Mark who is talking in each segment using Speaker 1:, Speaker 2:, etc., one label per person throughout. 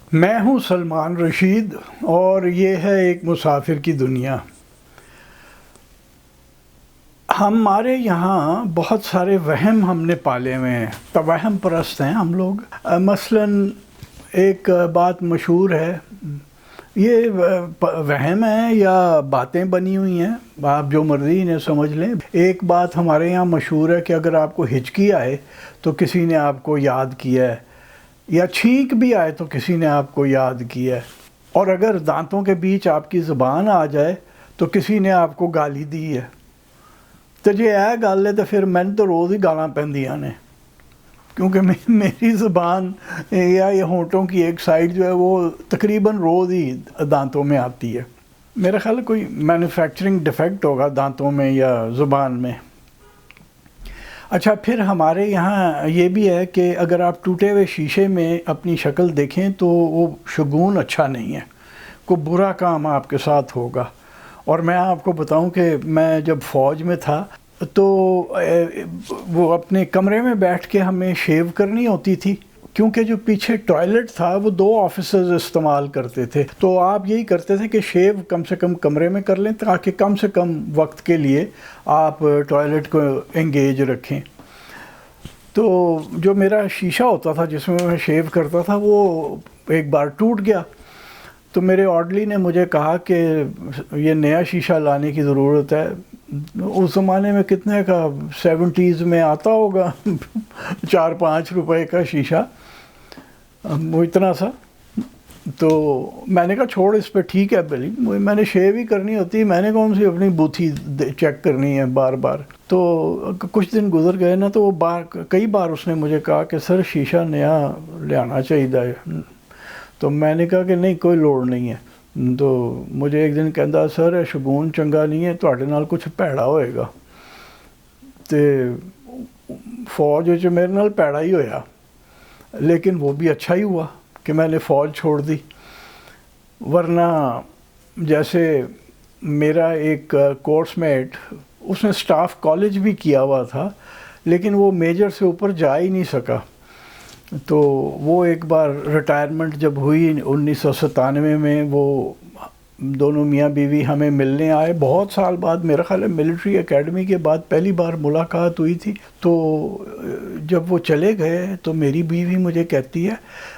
Speaker 1: میں ہوں سلمان رشید اور یہ ہے ایک مسافر کی دنیا۔ ہمارے یہاں بہت سارے وہم ہم نے پالے ہوئے ہیں، توہم پرست ہیں ہم لوگ۔ مثلاً ایک بات مشہور ہے، یہ وہم ہے یا باتیں بنی ہوئی ہیں، آپ جو مرضی انہیں سمجھ لیں۔ ایک بات ہمارے یہاں مشہور ہے کہ اگر آپ کو ہچکی آئے تو کسی نے آپ کو یاد کیا ہے، یا چھینک بھی آئے تو کسی نے آپ کو یاد کیا ہے، اور اگر دانتوں کے بیچ آپ کی زبان آ جائے تو کسی نے آپ کو گالی دی ہے۔ تو جی اے گل ہے تو پھر میں تو روز ہی گالاں پہندیاں نے، کیونکہ میری زبان یا یہ ہونٹوں کی ایک سائڈ جو ہے وہ تقریباً روز ہی دانتوں میں آتی ہے۔ میرا خیال ہے کوئی مینوفیکچرنگ ڈیفیکٹ ہوگا دانتوں میں یا زبان میں۔ اچھا، پھر ہمارے یہاں یہ بھی ہے کہ اگر آپ ٹوٹے ہوئے شیشے میں اپنی شکل دیکھیں تو وہ شگون اچھا نہیں ہے، کوئی برا کام آپ کے ساتھ ہوگا۔ اور میں آپ کو بتاؤں کہ میں جب فوج میں تھا تو وہ اپنے کمرے میں بیٹھ کے ہمیں شیو کرنی ہوتی تھی، کیونکہ جو پیچھے ٹوائلٹ تھا وہ 2 آفیسرز استعمال کرتے تھے، تو آپ یہی کرتے تھے کہ شیو کم سے کم کمرے میں کر لیں تاکہ کم سے کم وقت کے لیے آپ ٹوائلٹ کو انگیج رکھیں۔ تو جو میرا شیشہ ہوتا تھا جس میں میں شیو کرتا تھا وہ ایک بار ٹوٹ گیا، تو میرے آرڈلی نے مجھے کہا کہ یہ نیا شیشہ لانے کی ضرورت ہے۔ اس زمانے میں کتنے کا 70s میں آتا ہوگا 4-5 روپے کا شیشہ، وہ اتنا سا۔ تو میں نے کہا چھوڑ اس پہ، ٹھیک ہے بھائی، میں نے شیو ہی کرنی ہوتی، میں نے کون سی اپنی بوتھی چیک کرنی ہے بار بار۔ تو کچھ دن گزر گئے نا، تو وہ کئی بار اس نے مجھے کہا کہ سر شیشہ نیا لے آنا چاہیے۔ تو میں نے کہا کہ نہیں، کوئی لوڑ نہیں ہے۔ تو مجھے ایک دن کہندا سر شگون چنگا نہیں ہے، تواڈے نال کچھ پیڑا ہوئے گا۔ تے فوج وچ میرے نال پیڑا ہی ہویا، لیکن وہ بھی اچھا ہی ہوا کہ میں نے فوج چھوڑ دی، ورنہ جیسے میرا ایک کورس میٹ، اس نے سٹاف کالج بھی کیا ہوا تھا لیکن وہ میجر سے اوپر جا ہی نہیں سکا۔ تو وہ ایک بار ریٹائرمنٹ جب ہوئی 1997 میں، وہ دونوں میاں بیوی ہمیں ملنے آئے بہت سال بعد، میرا خیال ہے ملٹری اکیڈمی کے بعد پہلی بار ملاقات ہوئی تھی۔ تو جب وہ چلے گئے تو میری بیوی مجھے کہتی ہے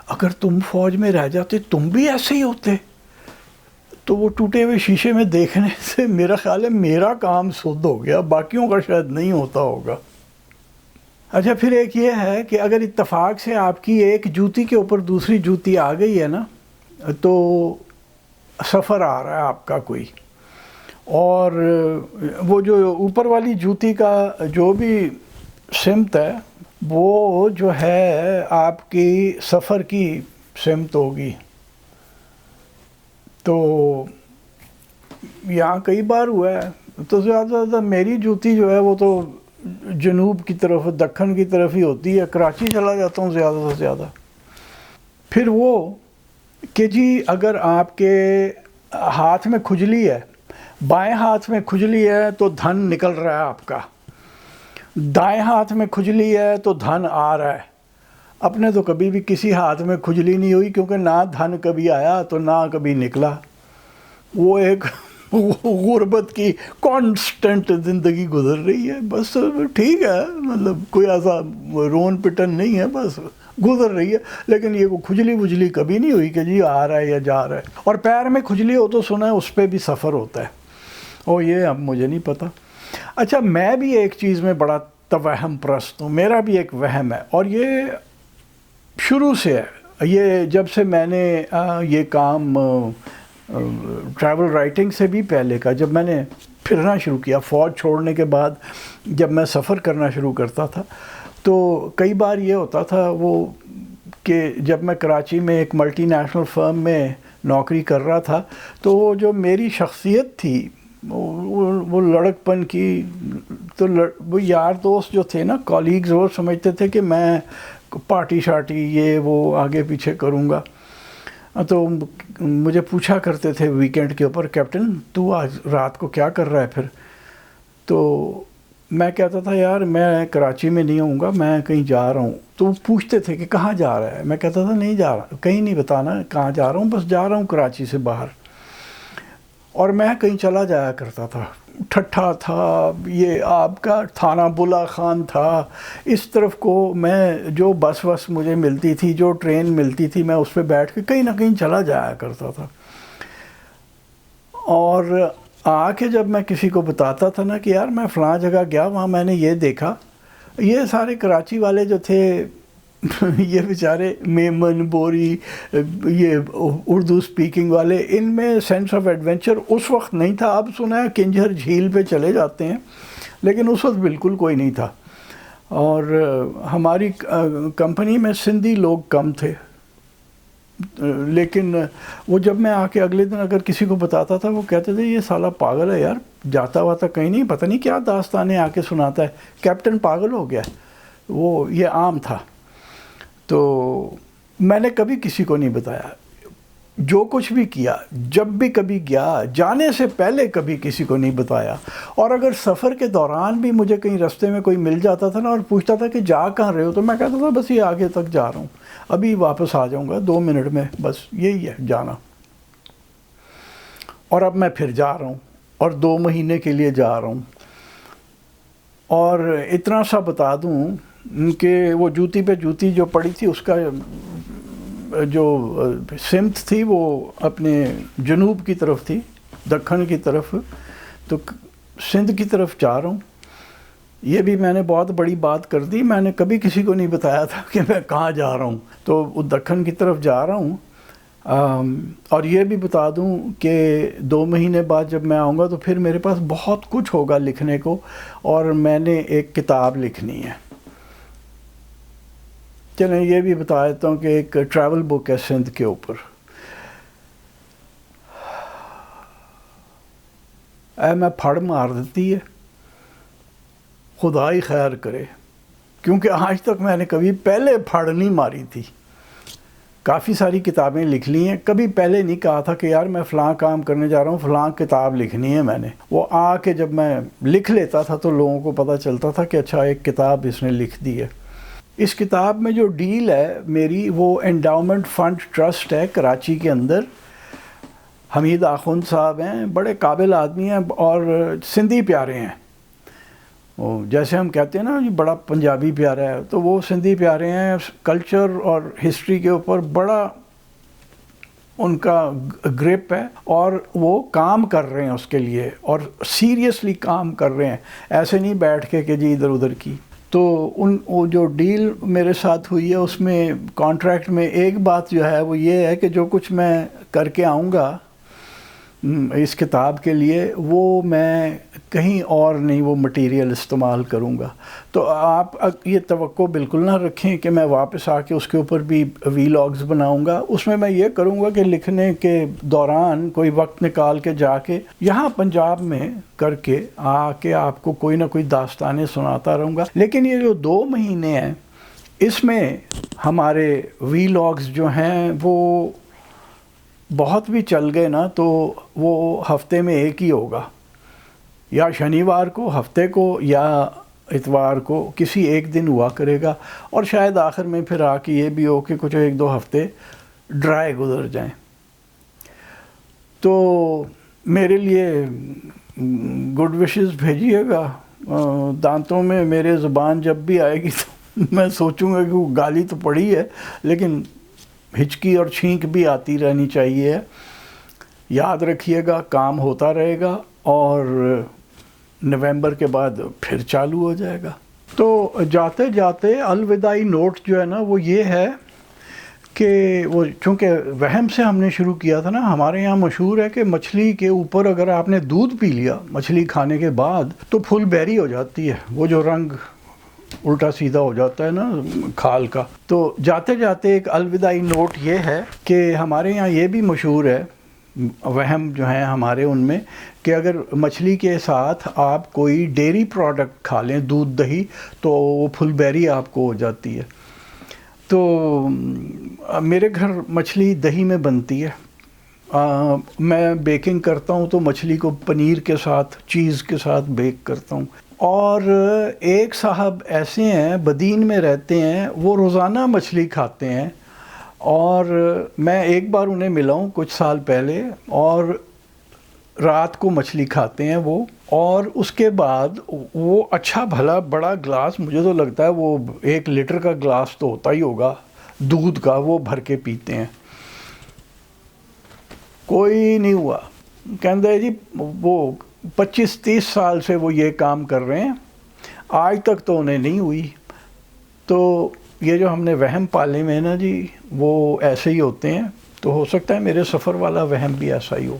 Speaker 1: اگر تم فوج میں رہ جاتے تم بھی ایسے ہی ہوتے۔ تو وہ ٹوٹے ہوئے شیشے میں دیکھنے سے میرا خیال ہے میرا کام سد ہو گیا، باقیوں کا شاید نہیں ہوتا ہوگا۔ اچھا، پھر ایک یہ ہے کہ اگر اتفاق سے آپ کی ایک جوتی کے اوپر دوسری جوتی آ گئی ہے نا، تو سفر آ رہا ہے آپ کا کوئی، اور وہ جو اوپر والی جوتی کا جو بھی سمت ہے وہ جو ہے آپ کی سفر کی سمت ہوگی۔ تو یہاں کئی بار ہوا ہے، تو زیادہ زیادہ میری جوتی جو ہے وہ تو جنوب کی طرف، دکن کی طرف ہی ہوتی ہے، کراچی چلا جاتا ہوں زیادہ سے زیادہ۔ پھر وہ کہ جی اگر آپ کے ہاتھ میں کھجلی ہے، بائیں ہاتھ میں کھجلی ہے تو دھن نکل رہا ہے آپ کا، دائیں ہاتھ میں کھجلی ہے تو دھن آ رہا ہے۔ اپنے تو کبھی بھی کسی ہاتھ میں کھجلی نہیں ہوئی، کیونکہ نہ دھن کبھی آیا تو نہ کبھی نکلا۔ وہ ایک غربت کی کانسٹنٹ زندگی گزر رہی ہے، بس ٹھیک ہے، مطلب کوئی ایسا رون پٹن نہیں ہے، بس گزر رہی ہے۔ لیکن یہ کھجلی وجلی کبھی نہیں ہوئی کہ جی آ رہا ہے یا جا رہا ہے۔ اور پیر میں کھجلی ہو تو سنا ہے اس پہ بھی سفر ہوتا ہے، اور یہ اب مجھے نہیں پتہ۔ اچھا، میں بھی ایک چیز میں بڑا توہم پرست ہوں، میرا بھی ایک وہم ہے، اور یہ شروع سے ہے۔ یہ جب سے میں نے یہ کام ٹریول رائٹنگ سے بھی پہلے کا، جب میں نے پھرنا شروع کیا فوج چھوڑنے کے بعد، جب میں سفر کرنا شروع کرتا تھا تو کئی بار یہ ہوتا تھا وہ کہ جب میں کراچی میں ایک ملٹی نیشنل فرم میں نوکری کر رہا تھا، تو وہ جو میری شخصیت تھی وہ لڑک پن کی، تو وہ یار دوست جو تھے نا، کالیگز، وہ سمجھتے تھے کہ میں پارٹی شارٹی یہ وہ آگے پیچھے کروں گا۔ تو مجھے پوچھا کرتے تھے ویکینڈ کے اوپر، کیپٹن تو آج رات کو کیا کر رہا ہے پھر؟ تو میں کہتا تھا یار میں کراچی میں نہیں ہوں گا، میں کہیں جا رہا ہوں، تو وہ پوچھتے تھے کہ کہاں جا رہا ہے، میں کہتا تھا نہیں جا رہا، کہیں نہیں بتانا کہاں جا رہا ہوں، بس جا رہا ہوں کراچی سے باہر. اور میں کہیں چلا جایا کرتا تھا، ٹھٹھا تھا، یہ آپ کا تھانہ بلا خان تھا، اس طرف کو میں جو بس مجھے ملتی تھی، جو ٹرین ملتی تھی، میں اس پہ بیٹھ کے کہیں نہ کہیں چلا جایا کرتا تھا. اور آ کے جب میں کسی کو بتاتا تھا نا کہ یار میں فلاں جگہ گیا، وہاں میں نے یہ دیکھا، یہ سارے کراچی والے جو تھے یہ بیچارے میمن بوری، یہ اردو سپیکنگ والے، ان میں سینس آف ایڈونچر اس وقت نہیں تھا. اب سنا ہے کنجھر جھیل پہ چلے جاتے ہیں، لیکن اس وقت بالکل کوئی نہیں تھا. اور ہماری کمپنی میں سندھی لوگ کم تھے، لیکن وہ جب میں آ کے اگلے دن اگر کسی کو بتاتا تھا، وہ کہتے تھے یہ سالا پاگل ہے یار، جاتا واتا کہیں نہیں، پتہ نہیں کیا داستانیں آ کے سناتا ہے، کیپٹن پاگل ہو گیا. وہ یہ عام تھا. تو میں نے کبھی کسی کو نہیں بتایا جو کچھ بھی کیا، جب بھی کبھی گیا، جانے سے پہلے کبھی کسی کو نہیں بتایا. اور اگر سفر کے دوران بھی مجھے کہیں رستے میں کوئی مل جاتا تھا نا اور پوچھتا تھا کہ جا کہاں رہے ہو، تو میں کہتا تھا بس یہ آگے تک جا رہا ہوں، ابھی واپس آ جاؤں گا 2 منٹ میں، بس یہی ہے جانا. اور اب میں پھر جا رہا ہوں، اور 2 مہینے کے لیے جا رہا ہوں. اور اتنا سا بتا دوں کہ وہ جوتی پہ جوتی جو پڑی تھی، اس کا جو سمت تھی وہ اپنے جنوب کی طرف تھی، دکن کی طرف. تو سندھ کی طرف جا رہا ہوں. یہ بھی میں نے بہت بڑی بات کر دی، میں نے کبھی کسی کو نہیں بتایا تھا کہ میں کہاں جا رہا ہوں. تو دکن کی طرف جا رہا ہوں. اور یہ بھی بتا دوں کہ 2 مہینے بعد جب میں آؤں گا تو پھر میرے پاس بہت کچھ ہوگا لکھنے کو، اور میں نے ایک کتاب لکھنی ہے. چلیں یہ بھی بتا دیتا ہوں کہ ایک ٹریول بک ہے سندھ کے اوپر. اے میں پھڑ مار دیتی ہے، خدا ہی خیر کرے، کیونکہ آج تک میں نے کبھی پہلے پھڑ نہیں ماری تھی. کافی ساری کتابیں لکھ لی ہیں، کبھی پہلے نہیں کہا تھا کہ یار میں فلاں کام کرنے جا رہا ہوں، فلاں کتاب لکھنی ہے. میں نے وہ آ کے جب میں لکھ لیتا تھا تو لوگوں کو پتہ چلتا تھا کہ اچھا ایک کتاب اس نے لکھ دی ہے. اس کتاب میں جو ڈیل ہے میری، وہ انڈاؤمنٹ فنڈ ٹرسٹ ہے کراچی کے اندر. حمید آخوند صاحب ہیں، بڑے قابل آدمی ہیں اور سندھی پیارے ہیں. جیسے ہم کہتے ہیں نا یہ بڑا پنجابی پیارا ہے، تو وہ سندھی پیارے ہیں. کلچر اور ہسٹری کے اوپر بڑا ان کا گرپ ہے، اور وہ کام کر رہے ہیں اس کے لیے، اور سیریسلی کام کر رہے ہیں، ایسے نہیں بیٹھ کے کہ جی ادھر ادھر کی. تو وہ جو ڈیل میرے ساتھ ہوئی ہے اس میں کانٹریکٹ میں ایک بات جو ہے وہ یہ ہے کہ جو کچھ میں کر کے آؤں گا اس کتاب کے لیے، وہ میں کہیں اور نہیں وہ مٹیریل استعمال کروں گا. تو آپ یہ توقع بالکل نہ رکھیں کہ میں واپس آ کے اس کے اوپر بھی ویلاگز بناؤں گا. اس میں یہ کروں گا کہ لکھنے کے دوران کوئی وقت نکال کے جا کے یہاں پنجاب میں کر کے آ کے آپ کو کوئی نہ کوئی داستانیں سناتا رہوں گا. لیکن یہ جو 2 مہینے ہیں اس میں ہمارے ویلاگز جو ہیں وہ بہت بھی چل گئے نا تو وہ ہفتے میں ایک ہی ہوگا، یا شنیوار کو ہفتے کو یا اتوار کو کسی ایک دن ہوا کرے گا. اور شاید آخر میں پھر آ کے یہ بھی ہو کہ کچھ 1-2 ہفتے ڈرائی گزر جائیں. تو میرے لیے گڈ وشز بھیجیے گا. دانتوں میں میرے زبان جب بھی آئے گی تو میں سوچوں گا کہ وہ گالی تو پڑی ہے، لیکن ہچکی اور چھینک بھی آتی رہنی چاہیے. یاد رکھیے گا کام ہوتا رہے گا، اور نومبر کے بعد پھر چالو ہو جائے گا. تو جاتے جاتے الوداعی نوٹ جو ہے نا وہ یہ ہے کہ وہ چونکہ وہم سے ہم نے شروع کیا تھا نا، ہمارے یہاں مشہور ہے کہ مچھلی کے اوپر اگر آپ نے دودھ پی لیا مچھلی کھانے کے بعد تو پھل بیری ہو جاتی ہے، وہ جو رنگ الٹا سیدھا ہو جاتا ہے نا کھال کا. تو جاتے جاتے ایک الوداعی نوٹ یہ ہے کہ ہمارے یہاں یہ بھی مشہور ہے، وہم جو ہیں ہمارے ان میں، کہ اگر مچھلی کے ساتھ آپ کوئی ڈیری پروڈکٹ کھا لیں، دودھ دہی، تو وہ پھل بیری آپ کو ہو جاتی ہے. تو میرے گھر مچھلی دہی میں بنتی ہے. میں بیکنگ کرتا ہوں تو مچھلی کو پنیر کے ساتھ، چیز کے ساتھ بیک کرتا ہوں. اور ایک صاحب ایسے ہیں بدین میں رہتے ہیں، وہ روزانہ مچھلی کھاتے ہیں، اور میں ایک بار انہیں ملا ہوں کچھ سال پہلے، اور رات کو مچھلی کھاتے ہیں وہ، اور اس کے بعد وہ اچھا بھلا بڑا گلاس، مجھے تو لگتا ہے وہ 1 لیٹر کا گلاس تو ہوتا ہی ہوگا دودھ کا، وہ بھر کے پیتے ہیں۔ کوئی نہیں ہوا، کہتے ہیں جی وہ 25-30 سال سے وہ یہ کام کر رہے ہیں، آج تک تو انہیں نہیں ہوئی۔ تو یہ جو ہم نے وہم پالے ہوئے ہیں نا جی، وہ ایسے ہی ہوتے ہیں، تو ہو سکتا ہے میرے سفر والا وہم بھی ایسا ہی ہو۔